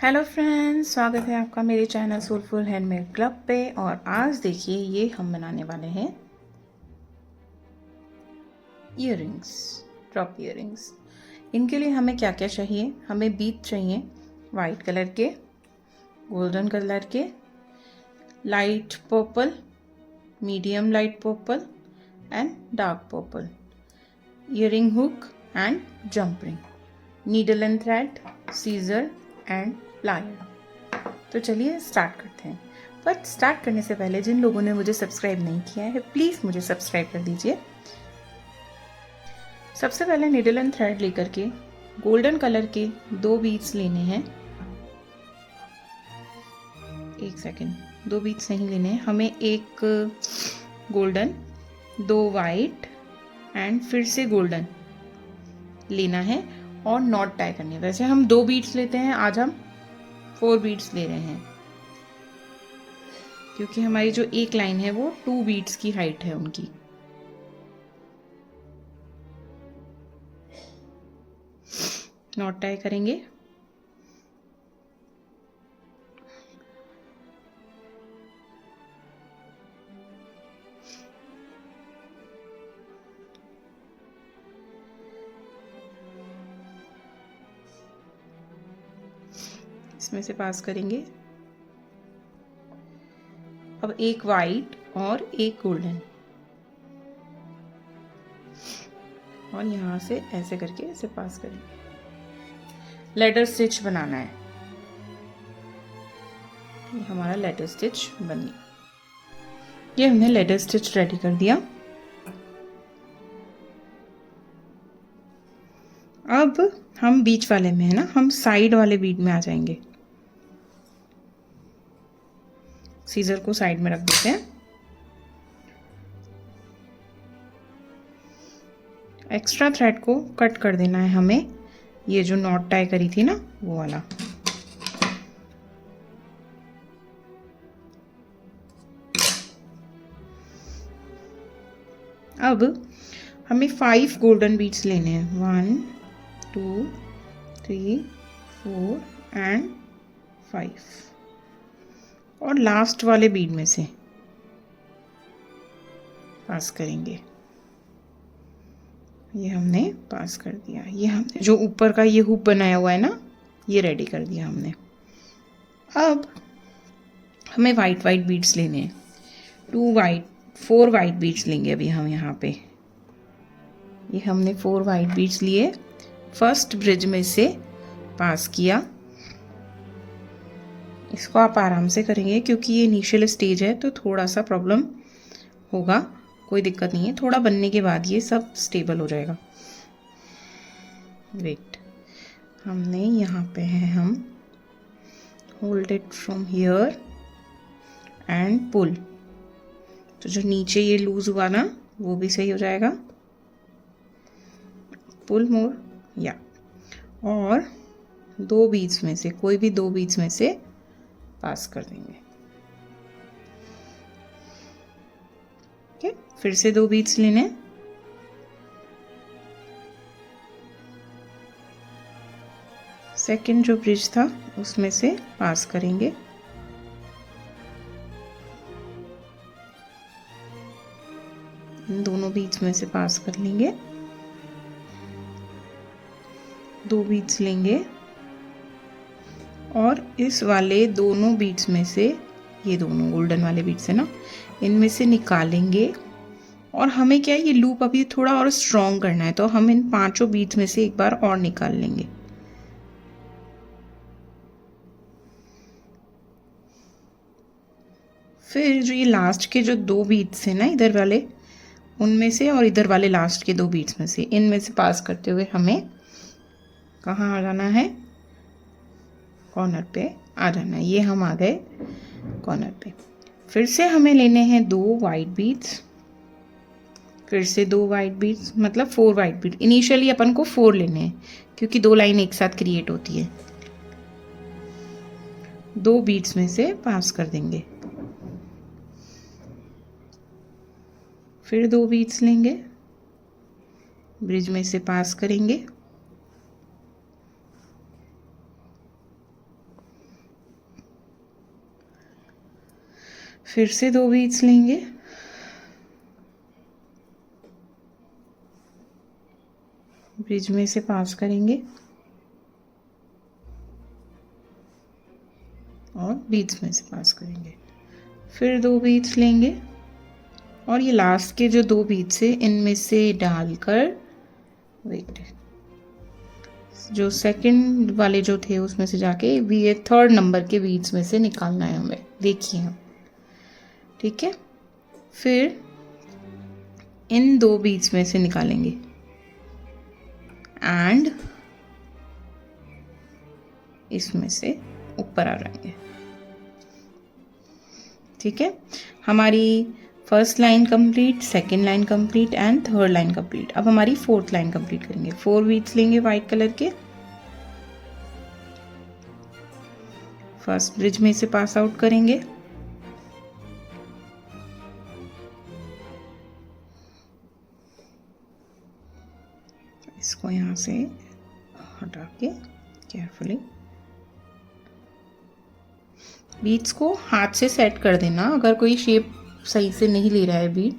Hello friends, स्वागत है आपका मेरे चैनल सोलफुल हैंडमेड क्लब पे। और आज देखिए ये हम बनाने वाले हैं इयररिंग्स, ड्रॉप इयररिंग्स। इनके लिए हमें क्या क्या चाहिए? हमें बीड चाहिए वाइट कलर के, गोल्डन कलर के, light purple, medium light purple and dark purple, earring hook and jump ring, needle and thread, scissor and plier. तो चलिए स्टार्ट करते हैं। बट स्टार्ट करने से पहले जिन लोगों ने मुझे सब्सक्राइब नहीं किया है प्लीज़ मुझे सब्सक्राइब कर दीजिए। सबसे पहले नीडल एंड थ्रेड लेकर के गोल्डन कलर के 2 बीड्स लेने हैं। एक सेकेंड, 2 बीड्स नहीं लेने हैं हमें, एक गोल्डन, 2 वाइट एंड फिर से गोल्डन लेना है और नॉट टाई करनी है। वैसे हम 2 बीड्स लेते हैं, आज हम 4 बीड्स ले रहे हैं क्योंकि हमारी जो एक लाइन है वो 2 बीड्स की हाइट है उनकी। नॉट टाई करेंगे। इसमें से पास करेंगे। अब एक वाइट और एक गोल्डन, और यहाँ से ऐसे करके इसे पास करेंगे। लेडर स्टिच बनाना है। ये हमारा लेडर स्टिच बन गया। ये हमने लेडर स्टिच रेडी कर दिया। अब हम बीच वाले में है ना, हम साइड वाले बीड में आ जाएंगे। सीजर को साइड में रख देते हैं। एक्स्ट्रा थ्रेड को कट कर देना है हमें, ये जो नॉट टाई करी थी ना वो वाला। अब हमें 5 गोल्डन बीड्स लेने हैं। 1 2 3 4 एंड 5, और लास्ट वाले बीड में से पास करेंगे। ये हमने पास कर दिया। ये हमने जो ऊपर का ये हुक बनाया हुआ है ना, ये रेडी कर दिया हमने। अब हमें वाइट बीड्स लेने हैं। 4 वाइट बीड्स लेंगे अभी हम यहाँ पे। ये हमने 4 वाइट बीड्स लिए, फर्स्ट ब्रिज में से पास किया। इसको आप आराम से करेंगे क्योंकि ये इनिशियल स्टेज है तो थोड़ा सा प्रॉब्लम होगा, कोई दिक्कत नहीं है। थोड़ा बनने के बाद ये सब स्टेबल हो जाएगा। वेट, हमने यहाँ पे है, हम hold it from here and pull. तो जो नीचे ये लूज हुआ ना वो भी सही हो जाएगा। पुल मोर, या, और 2 बीड्स में से कोई भी 2 बीड्स में से पास कर देंगे। फिर से 2 बीड्स लेने। सेकंड जो ब्रिज था उसमें से पास करेंगे। इन दोनों बीड्स में से पास कर लेंगे। 2 बीड्स लेंगे और इस वाले दोनों बीड्स में से, ये दोनों गोल्डन वाले बीड्स है ना, इनमें से निकालेंगे। और हमें क्या है, ये लूप अभी थोड़ा और स्ट्रॉन्ग करना है तो हम इन 5 बीड्स में से एक बार और निकाल लेंगे। फिर जो ये लास्ट के जो 2 बीड्स है ना, इधर वाले, उनमें से और इधर वाले लास्ट के 2 बीड्स में से, इनमें से पास करते हुए हमें कहाँ आ जाना है? कॉर्नर पे आ जाना है। ये हम आ गए कॉर्नर पे। फिर से हमें लेने हैं 2 वाइट बीड्स, फिर से 2 वाइट बीड्स, मतलब 4 वाइट बीड। इनिशियली अपन को 4 लेने हैं क्योंकि 2 लाइन एक साथ क्रिएट होती है। 2 बीड्स में से पास कर देंगे। फिर 2 बीड्स लेंगे, ब्रिज में से पास करेंगे। फिर से 2 बीड्स लेंगे, ब्रिज में से पास करेंगे और बीड्स में से पास करेंगे। फिर 2 बीड्स लेंगे और ये लास्ट के जो 2 बीड्स है इनमें से डालकर, वेट, जो सेकंड वाले जो थे उसमें से जाके ये 3rd नंबर के बीड्स में से निकालना है हमें। देखिए हम, ठीक है। फिर इन 2 बीड्स में से निकालेंगे एंड इसमें से ऊपर आ जाएंगे, ठीक है। हमारी first line complete, second line complete and 3rd line complete. अब हमारी 4th लाइन कंप्लीट करेंगे। 4 बीड्स लेंगे वाइट कलर के, फर्स्ट ब्रिज में से पास आउट करेंगे, इसको यहाँ से हटा के केयरफुली बीड्स को हाथ से सेट कर देना अगर कोई शेप सही से नहीं ले रहा है बीड।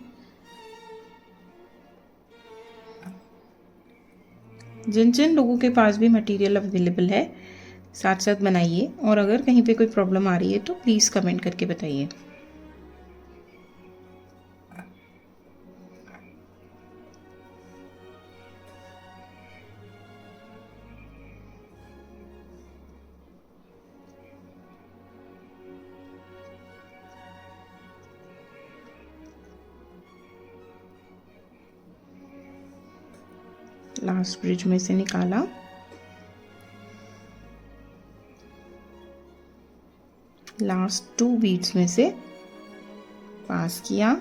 जिन जिन लोगों के पास भी मटेरियल अवेलेबल है साथ साथ बनाइए, और अगर कहीं पे कोई प्रॉब्लम आ रही है तो प्लीज़ कमेंट करके बताइए। लास्ट ब्रिज में से निकाला, लास्ट 2 बीड्स में से पास किया,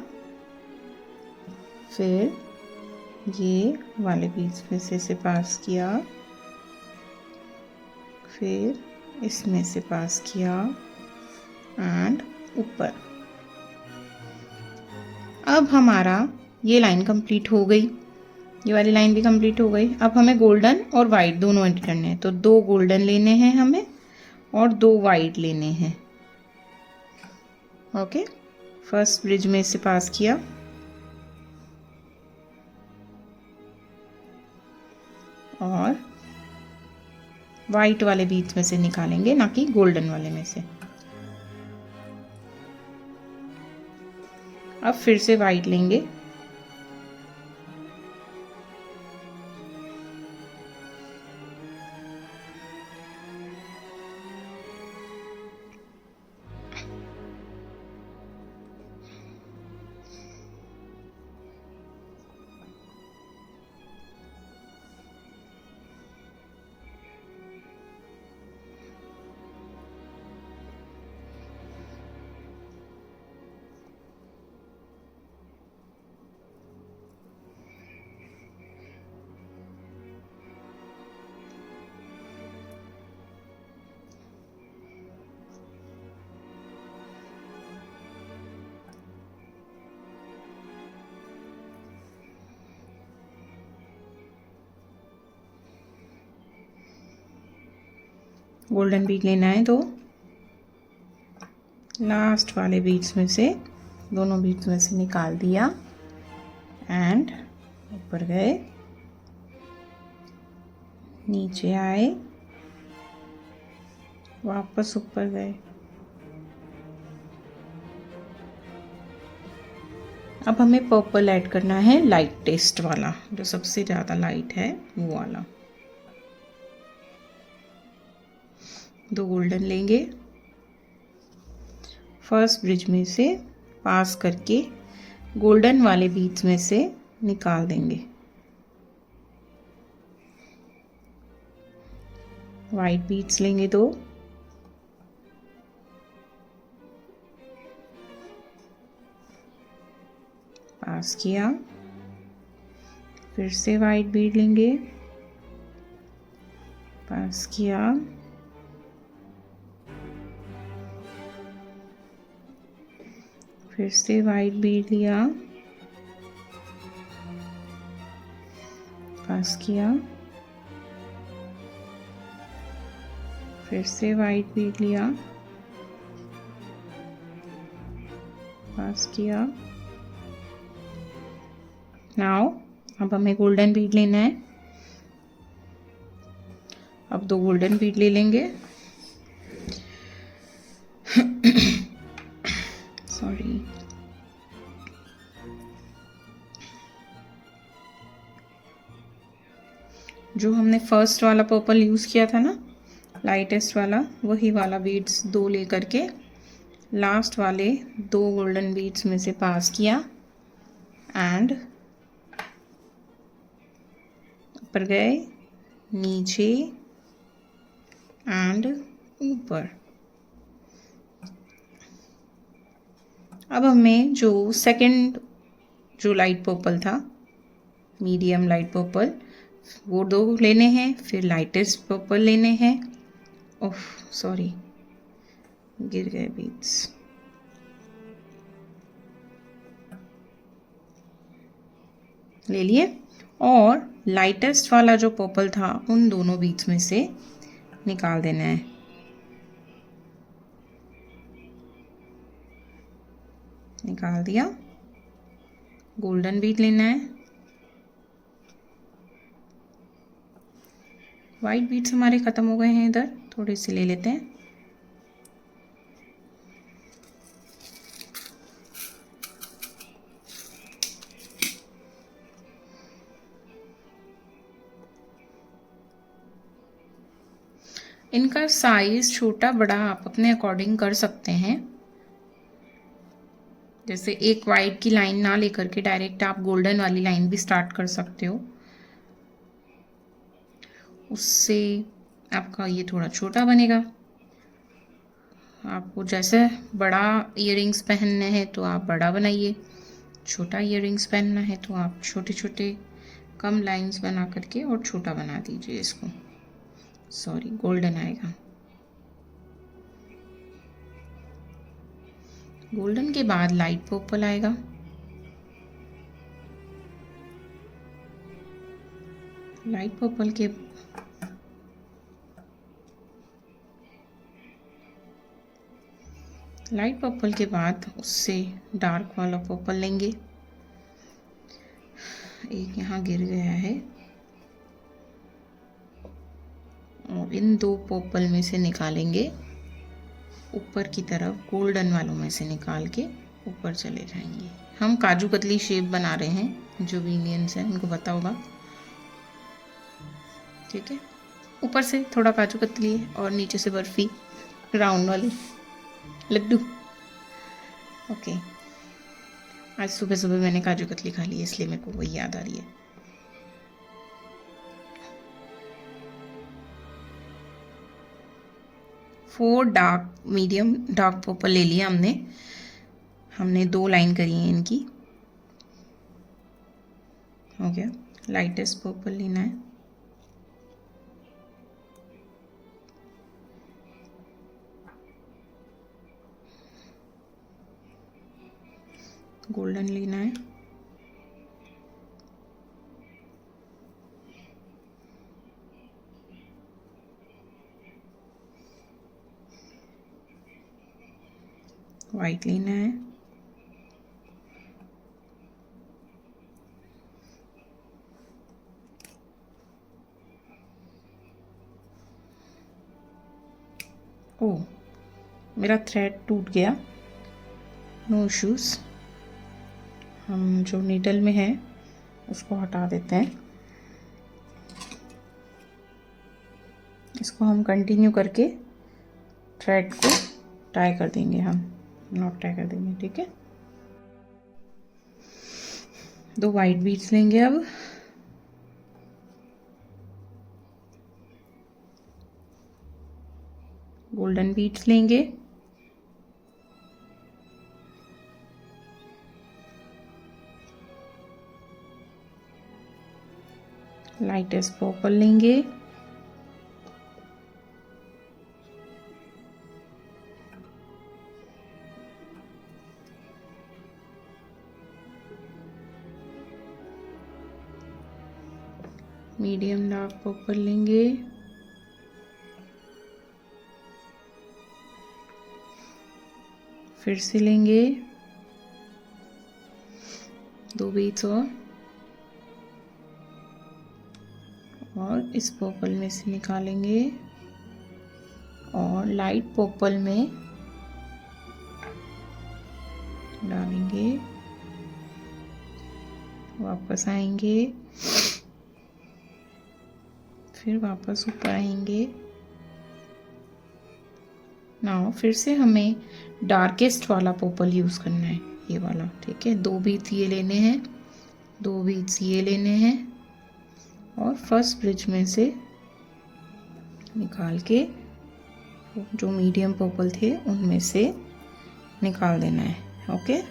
फिर ये वाले बीड्स में से पास किया, फिर इसमें से पास किया एंड ऊपर। अब हमारा ये लाइन कंप्लीट हो गई, ये वाली लाइन भी कंप्लीट हो गई। अब हमें गोल्डन और वाइट दोनों एंटर करने हैं, तो 2 गोल्डन लेने हैं हमें और 2 वाइट लेने हैं। ओके, फर्स्ट ब्रिज में से पास किया, और वाइट वाले बीच में से निकालेंगे, ना कि गोल्डन वाले में से। अब फिर से वाइट लेंगे, गोल्डन बीड लेना है तो लास्ट वाले बीड्स में से, दोनों बीड्स में से निकाल दिया एंड ऊपर गए, नीचे आए, वापस ऊपर गए। अब हमें पर्पल ऐड करना है, लाइट टेस्ट वाला, जो सबसे ज़्यादा लाइट है वो वाला। 2 गोल्डन लेंगे, फर्स्ट ब्रिज में से पास करके गोल्डन वाले बीड्स में से निकाल देंगे। वाइट बीड्स लेंगे 2, पास किया, फिर से वाइट बीड लेंगे, पास किया, फिर से वाइट बीड लिया, पास किया, फिर से वाइट बीड लिया, पास किया। नाउ अब हमें गोल्डन बीड लेना है। अब 2 गोल्डन बीड ले लेंगे। सॉरी, जो हमने फर्स्ट वाला पर्पल यूज़ किया था ना, लाइटेस्ट वाला, वही वाला बीड्स 2 लेकर के लास्ट वाले 2 गोल्डन बीड्स में से पास किया एंड ऊपर गए, नीचे एंड ऊपर। अब हमें जो सेकंड जो लाइट पर्पल था, मीडियम लाइट पर्पल, वो 2 लेने हैं, फिर लाइटेस्ट पर्पल लेने हैं। ओह सॉरी, गिर गए बीड्स। ले लिए और लाइटेस्ट वाला जो पर्पल था उन दोनों बीड्स में से निकाल देना है। निकाल दिया। गोल्डन बीड लेना है। वाइट बीड्स हमारे ख़त्म हो गए हैं, इधर थोड़े से ले लेते हैं। इनका साइज छोटा बड़ा आप अपने अकॉर्डिंग कर सकते हैं। जैसे एक वाइट की लाइन ना लेकर के डायरेक्ट आप गोल्डन वाली लाइन भी स्टार्ट कर सकते हो, उससे आपका ये थोड़ा छोटा बनेगा। आपको जैसे बड़ा इयररिंग्स पहनने हैं तो आप बड़ा बनाइए, छोटा इयररिंग्स पहनना है तो आप छोटे छोटे कम लाइंस बना करके और छोटा बना दीजिए इसको। सॉरी, गोल्डन आएगा। गोल्डन के बाद लाइट पर्पल आएगा। लाइट पर्पल के बाद उससे डार्क वाला पर्पल लेंगे। एक यहाँ गिर गया है और इन 2 पर्पल में से निकालेंगे ऊपर की तरफ, गोल्डन वालों में से निकाल के ऊपर चले जाएंगे। हम काजू कतली शेप बना रहे हैं, जो भी इंडियंस हैं उनको पता होगा। ठीक है, ऊपर से थोड़ा काजू कतली और नीचे से बर्फी राउंड वाली लड्डू। ओके, आज सुबह सुबह मैंने काजू कतली खा ली है, इसलिए मेरे को वही याद आ रही है। फोर मीडियम डार्क पर्पल ले लिया हमने 2 लाइन करी है इनकी। हो गया। लाइटेस्ट पर्पल लेना है। गोल्डन लेना है। वाइट लेना है। ओह, मेरा थ्रेड टूट गया। नो इश्यूज, हम जो नीडल में है उसको हटा देते हैं। इसको हम कंटिन्यू करके थ्रेड को टाई कर देंगे, हम नॉट टाई कर देंगे। ठीक है, 2 वाइट बीड्स लेंगे। अब गोल्डन बीड्स लेंगे। लाइटेस्ट पर्पल लेंगे। मीडियम डार्क पर्पल लेंगे। फिर से लेंगे। 2 बीट्स और इस पर्पल में से निकालेंगे और लाइट पर्पल में डालेंगे, वापस आएंगे, फिर वापस ऊपर आएंगे। नाउ फिर से हमें डार्केस्ट वाला पर्पल यूज़ करना है, ये वाला, ठीक है। 2 बीट्स ये लेने हैं, 2 बीट्स ये लेने हैं और फर्स्ट ब्रिज में से निकाल के जो मीडियम पर्पल थे उनमें से निकाल देना है, ओके।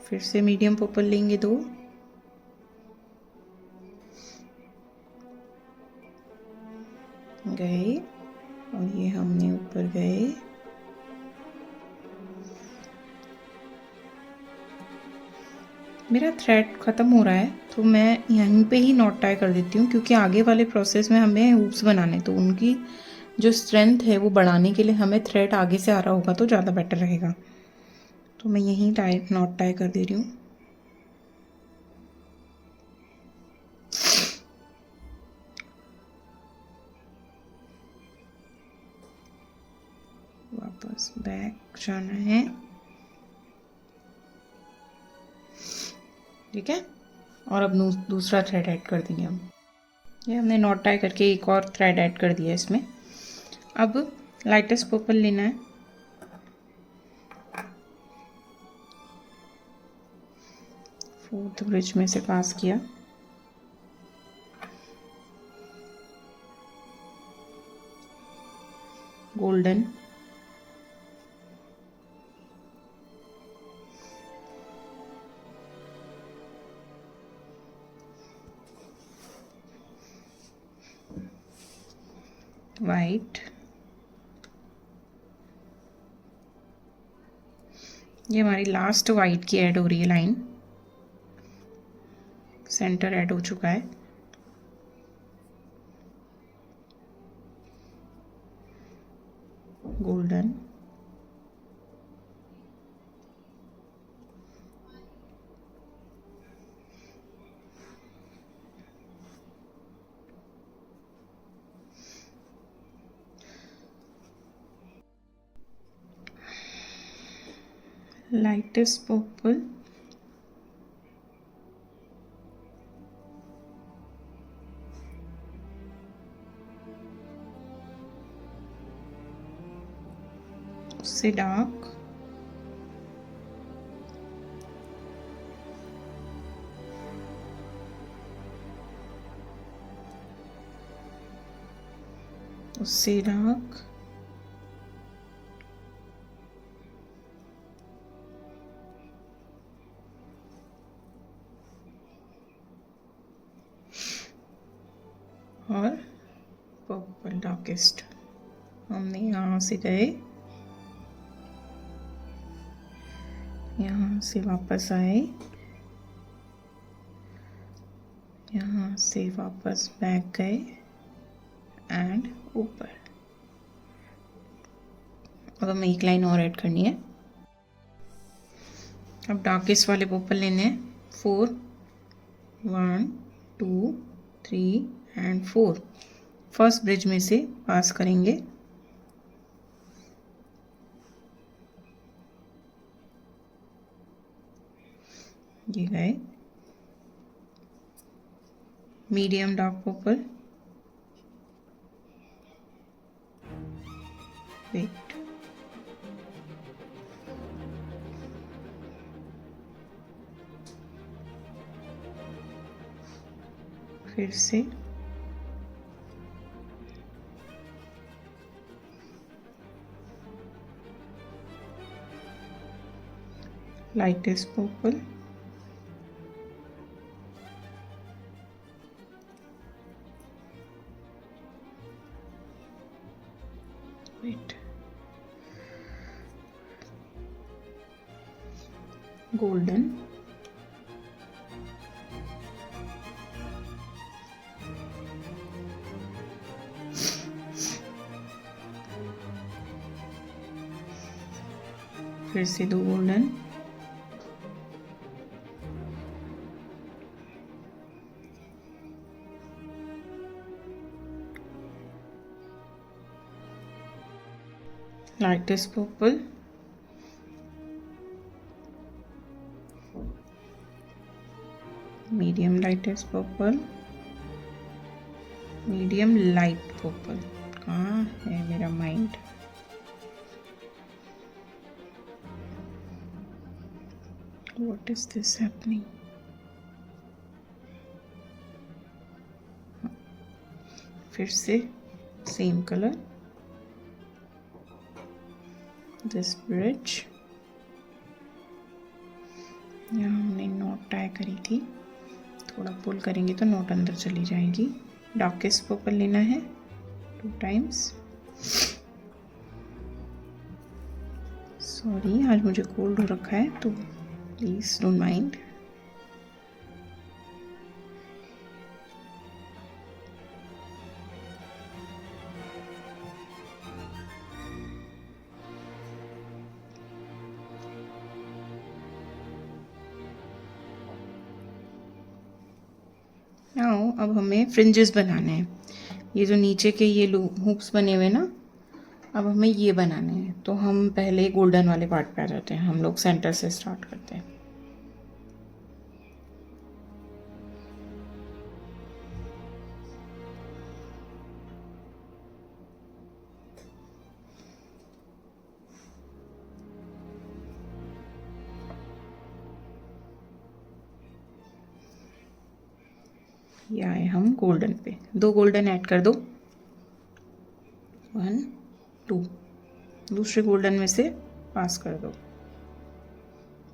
फिर से मीडियम पर्पल लेंगे 2, गए और ये हमने ऊपर गए, मेरा थ्रेड ख़त्म हो रहा है तो मैं यहीं पे ही नॉट टाई कर देती हूँ, क्योंकि आगे वाले प्रोसेस में हमें हूप्स बनाने, तो उनकी जो स्ट्रेंथ है वो बढ़ाने के लिए हमें थ्रेड आगे से आ रहा होगा तो ज़्यादा बेटर रहेगा। तो मैं यहीं नॉट टाई कर दे रही हूँ। वापस बैक जाना है, ठीक है। और अब दूसरा थ्रेड ऐड कर देंगे हम। ये हमने नॉट टाई करके एक और थ्रेड ऐड कर दिया इसमें। अब लाइटेस्ट पर्पल लेना है, फोर्थ ब्रिज में से पास किया, गोल्डन, वाइट, ये हमारी लास्ट वाइट की ऐड हो रही है लाइन, सेंटर ऐड हो चुका है। गोल्डन, lightest purple, उससे डार्क, उससे डार्क, और पर्पल डार्केस्ट। हमने यहाँ से गए, यहाँ से वापस आए, यहाँ से वापस बैक गए एंड ऊपर। अब हमें एक लाइन और ऐड करनी है। अब डार्केस्ट वाले पर्पल लेने हैं, 4, 1 2 3 एंड 4, फर्स्ट ब्रिज में से पास करेंगे, ये गए, मीडियम डार्क पर्पल, वेट, फिर से lightest purple, wait, golden, फिर से 2 golden, lightest purple, medium lightest purple, medium light purple. कहाँ है मेरा mind? What is this happening? फिर से सेम कलर, दिस ब्रिज, यहाँ हमने नोट टाई करी थी, थोड़ा पुल करेंगे तो नोट अंदर चली जाएगी। डार्केस्ट पर्पल लेना है 2 टाइम्स। सॉरी, आज मुझे कोल्ड हो रखा है तो प्लीज डोंट माइंड। नाउ अब हमें फ्रिंजेस बनाने हैं। ये जो नीचे के ये हुक्स बने हुए ना, अब हमें ये बनाने हैं। तो हम पहले गोल्डन वाले पार्ट पे आ जाते हैं। हम लोग सेंटर से स्टार्ट करते हैं। ये आए हम गोल्डन पे, 2 गोल्डन ऐड कर दो, 1 2, दूसरे गोल्डन में से पास कर दो,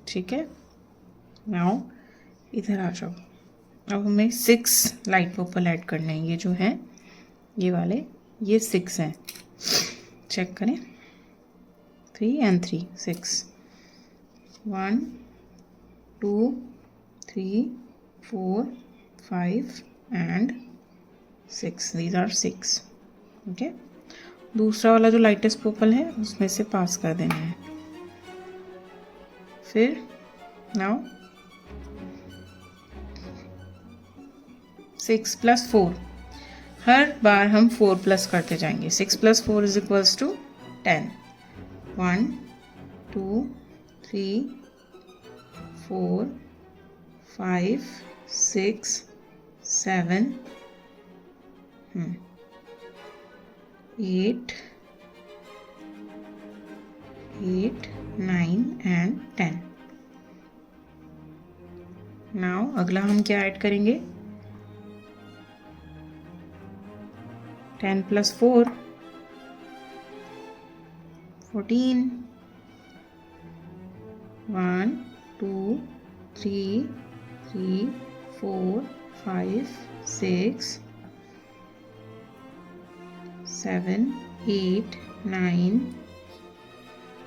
ठीक है। नाउ इधर आ जाओ। अब हमें 6 लाइट पर्पल ऐड करने हैं। ये जो है ये वाले, ये 6 हैं, चेक करें, 3 and 3 6, 1 2 3 4 5 and 6, these are 6, okay. दूसरा वाला जो लाइटेस्ट पर्पल है उसमें से पास कर देना है। फिर नाउ 6 + 4, हर बार हम 4 प्लस करते जाएंगे। 6 + 4 = 10, 1 2 3 4 5 6 7 8 9 and 10। नाउ अगला हम क्या ऐड करेंगे? 10 + 4 14, 1 2 3 4 5 6 7 8 9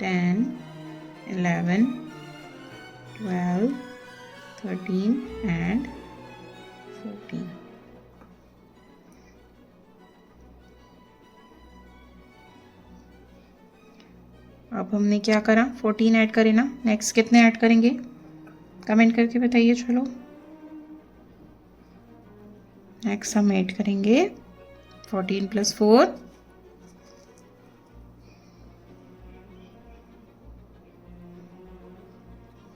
10 11 12 13 and 14। अब हमने क्या करा? 14 ऐड करे ना। नेक्स्ट कितने ऐड करेंगे? कमेंट करके बताइए। चलो नेक्स्ट हम ऐड करेंगे 14 + 4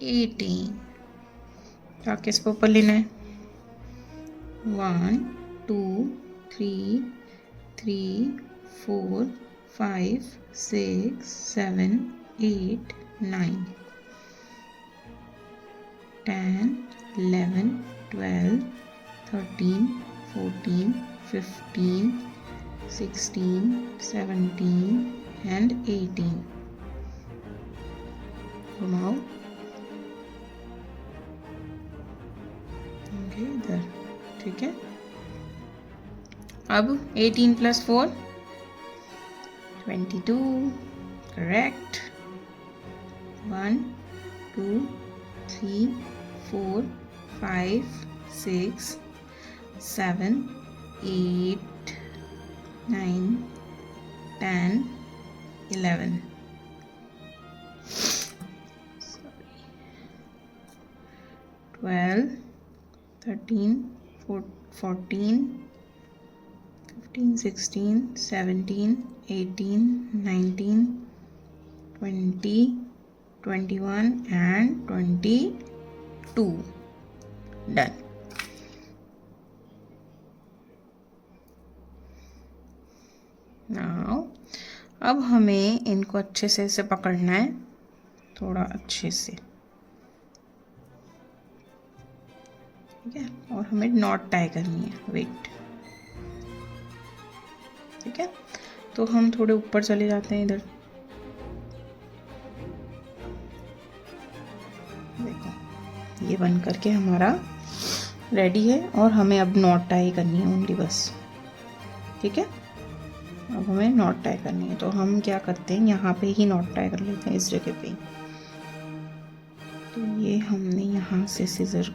18। डार्केस्ट पर्पल लेना है। 1 2 3 3 4 5 6 7 8 9 10 11 12 13 14 15 16 17 and 18। घुमाओ, इधर, ठीक है। अब 18 + 4 22, करेक्ट। 1 2 3 4 5 6 7 8 9 10 11। 12, 13, 14, 15, 16, 17, 18, 19, 20, 21 and 22. Done. Now अब हमें इनको अच्छे से ऐसे पकड़ना है, थोड़ा अच्छे से, ठीक है। और हमें नॉट टाई करनी है, वेट, ठीक है। तो हम थोड़े ऊपर चले जाते हैं, इधर देखो ये बन करके हमारा रेडी है। और हमें अब नॉट टाई करनी है ओनली, बस, ठीक है। अब हमें नॉट टाई करनी है, तो हम क्या करते हैं, यहाँ पे ही नॉट टाई कर लेते हैं, इस जगह पे। तो ये हमने यहाँ से सीजर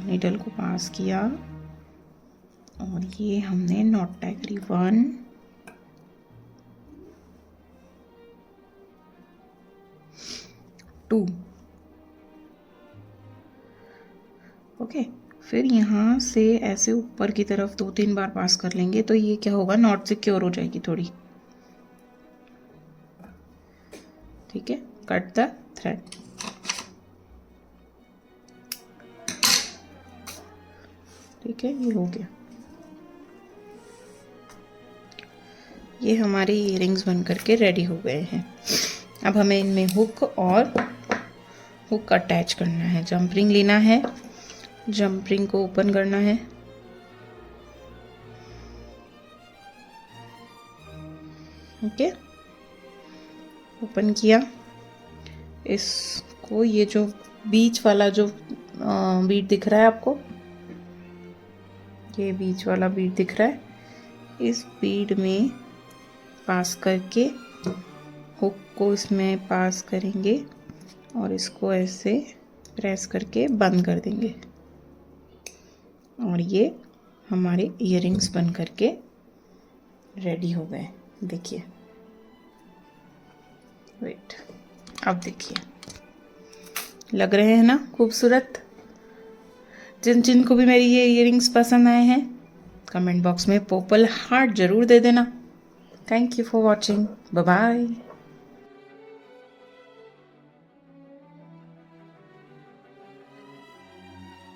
नीडल को पास किया और ये हमने नॉट टाई करी, 1, 2, ओके। फिर यहाँ से ऐसे ऊपर की तरफ 2-3 बार पास कर लेंगे, तो ये क्या होगा, नॉट सिक्योर हो जाएगी थोड़ी, ठीक है। कट द थ्रेड, ठीक है, ये हो गया। ये हमारे इयरिंग्स बन करके रेडी हो गए हैं। अब हमें इनमें हुक अटैच करना है। जंप रिंग लेना है, जंप रिंग को ओपन करना है, ओके, ओपन किया। इसको, ये जो बीच वाला जो बीट दिख रहा है आपको, ये बीच वाला बीट दिख रहा है, इस बीड में पास करके हुक को इसमें पास करेंगे और इसको ऐसे प्रेस करके बंद कर देंगे और ये हमारे इयरिंग्स बन करके रेडी हो गए। देखिए, वेट, अब देखिए, लग रहे हैं ना खूबसूरत। जिन जिन को भी मेरी ये इयरिंग्स पसंद आए हैं, कमेंट बॉक्स में पर्पल हार्ट ज़रूर दे देना। Thank you for watching, bye bye.